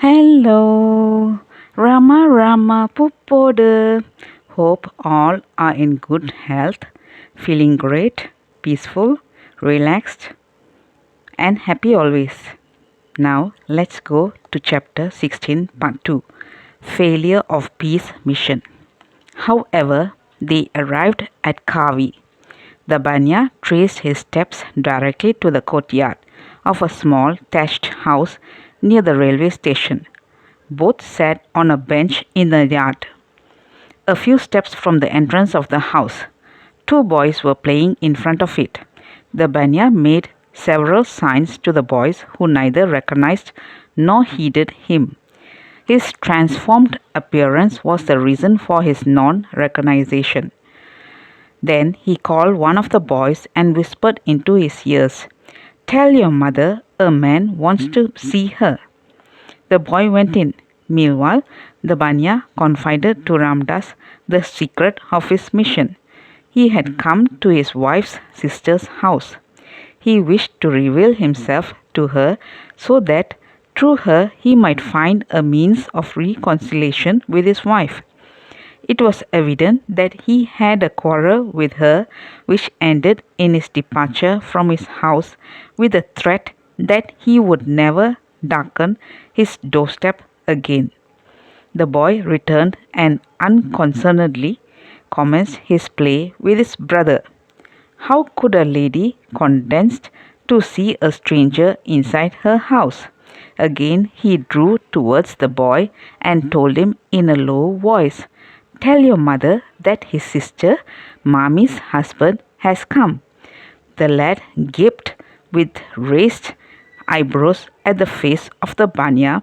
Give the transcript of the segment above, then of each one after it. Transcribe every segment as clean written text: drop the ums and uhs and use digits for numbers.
Hello, Rama Rama Puppodu. Hope all are in good health, feeling great, peaceful, relaxed, and happy always. Now let's go to chapter 16, part 2, Failure of Peace Mission. However, they arrived at Kavi. The Banya traced his steps directly to the courtyard of a small thatched house near the railway station. Both sat on a bench in the yard. A few steps from the entrance of the house, two boys were playing in front of it. The Banya made several signs to the boys who neither recognized nor heeded him. His transformed appearance was the reason for his non-recognition. Then he called one of the boys and whispered into his ears, "Tell your mother a man wants to see her." The boy went in. Meanwhile, the Banya confided to Ramdas the secret of his mission. He had come to his wife's sister's house. He wished to reveal himself to her so that through her he might find a means of reconciliation with his wife. It was evident that he had a quarrel with her which ended in his departure from his house with a threat that he would never darken his doorstep again. The boy returned and unconcernedly commenced his play with his brother. How could a lady condescend to see a stranger inside her house? Again he drew towards the boy and told him in a low voice, "Tell your mother that his sister, Mami's husband, has come." The lad gaped with raised eyebrows at the face of the Banya,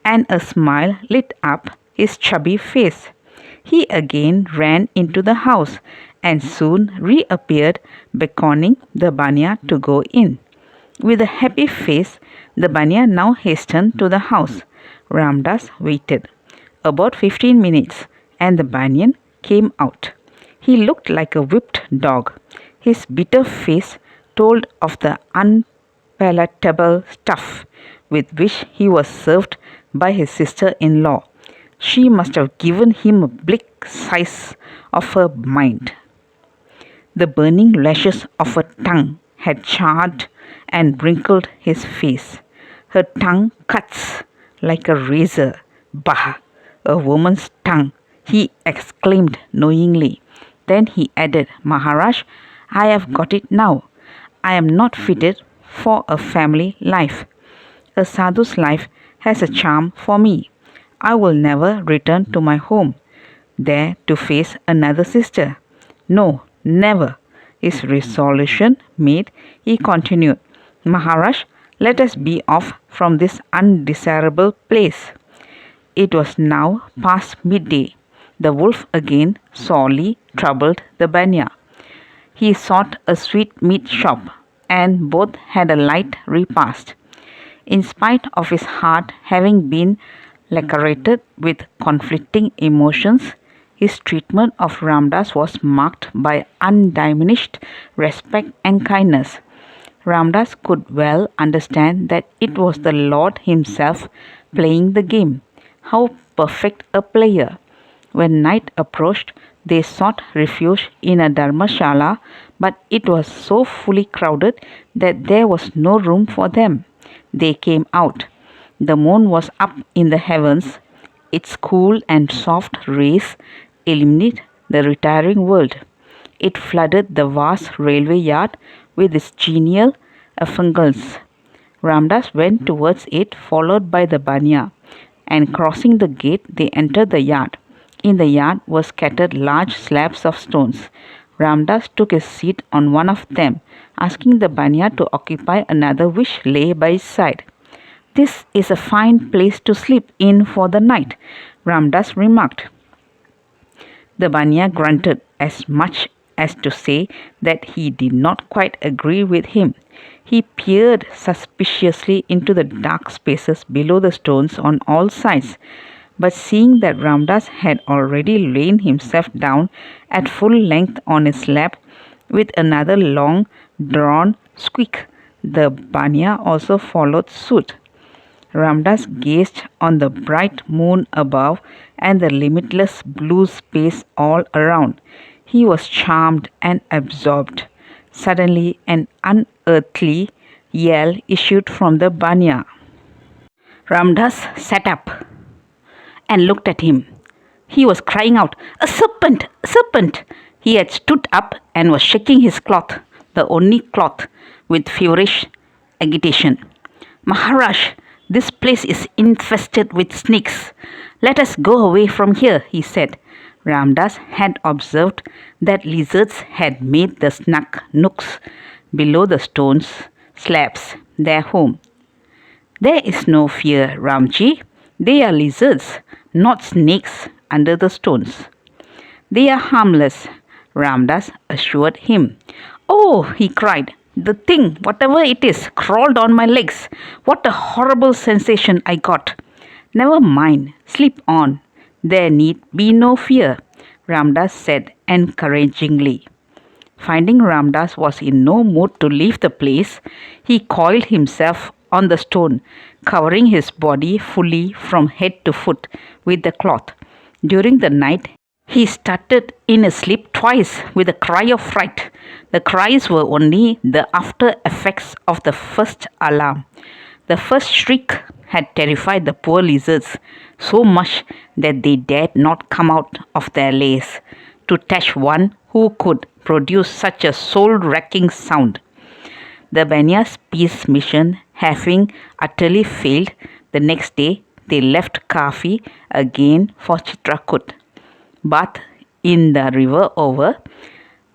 and a smile lit up his chubby face. He again ran into the house and soon reappeared, beckoning the Banya to go in. With a happy face, the Banya now hastened to the house. Ramdas waited. About 15 minutes, and the Banyan came out. He looked like a whipped dog. His bitter face told of the unpalatable stuff with which he was served by his sister-in-law. She must have given him a bleak slice of her mind. The burning lashes of her tongue had charred and wrinkled his face. Her tongue cuts like a razor. Bah! A woman's tongue, he exclaimed knowingly. Then he added, "Maharaj, I have got it now. I am not fitted for a family life. A sadhu's life has a charm for me. I will never return to my home, there to face another sister. No, never." His resolution made, he continued, "Maharaj, let us be off from this undesirable place." It was now past midday. The wolf again sorely troubled the Banya. He sought a sweetmeat shop, and both had a light repast. In spite of his heart having been lacerated with conflicting emotions, his treatment of Ramdas was marked by undiminished respect and kindness. Ramdas could well understand that it was the Lord himself playing the game. How perfect a player! When night approached, they sought refuge in a dharmashala, but it was so fully crowded that there was no room for them. They came out. The moon was up in the heavens. Its cool and soft rays illuminated the retiring world. It flooded the vast railway yard with its genial effulgence. Ramdas went towards it, followed by the Banya, and crossing the gate, they entered the yard. In the yard were scattered large slabs of stones. Ramdas took his seat on one of them, asking the Banya to occupy another which lay by his side. "This is a fine place to sleep in for the night," Ramdas remarked. The Banya grunted, as much as to say that he did not quite agree with him. He peered suspiciously into the dark spaces below the stones on all sides, but seeing that Ramdas had already lain himself down at full length on his lap with another long drawn squeak, the Banya also followed suit. Ramdas gazed on the bright moon above and the limitless blue space all around. He was charmed and absorbed. Suddenly, an unearthly yell issued from the banya. Ramdas sat up and looked at him. He was crying out, "A serpent! A serpent!" He had stood up and was shaking his cloth, the only cloth, with feverish agitation. "Maharaj, this place is infested with snakes. Let us go away from here," he said. Ramdas had observed that lizards had made the snug nooks below the stones slabs their home. "There is no fear, Ramji. They are lizards, not snakes under the stones." "They are harmless," Ramdas assured him. "Oh," he cried, "the thing, whatever it is, crawled on my legs. What a horrible sensation I got." "Never mind, sleep on. There need be no fear," Ramdas said encouragingly. Finding Ramdas was in no mood to leave the place, he coiled himself on the stone, covering his body fully from head to foot with the cloth. During the night, he started in his sleep twice with a cry of fright. The cries were only the after effects of the first alarm. The first shriek had terrified the poor lizards so much that they dared not come out of their lairs to touch one who could produce such a soul-wrecking sound. The Banya's peace mission having utterly failed, the next day they left Kafi again for Chitrakut. Bath in the river over,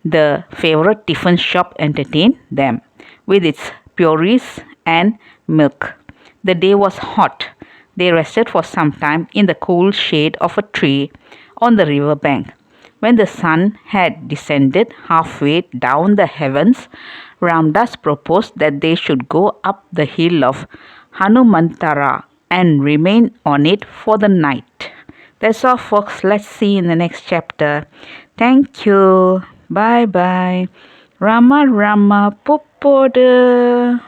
the favorite tiffin shop entertained them with its purees and milk. The day was hot. They rested for some time in the cool shade of a tree on the river bank. When the sun had descended halfway down the heavens, Ramdas proposed that they should go up the hill of Hanumantara and remain on it for the night. That's all, folks. Let's see in the next chapter. Thank you. Bye bye. Rama Rama Puppodu.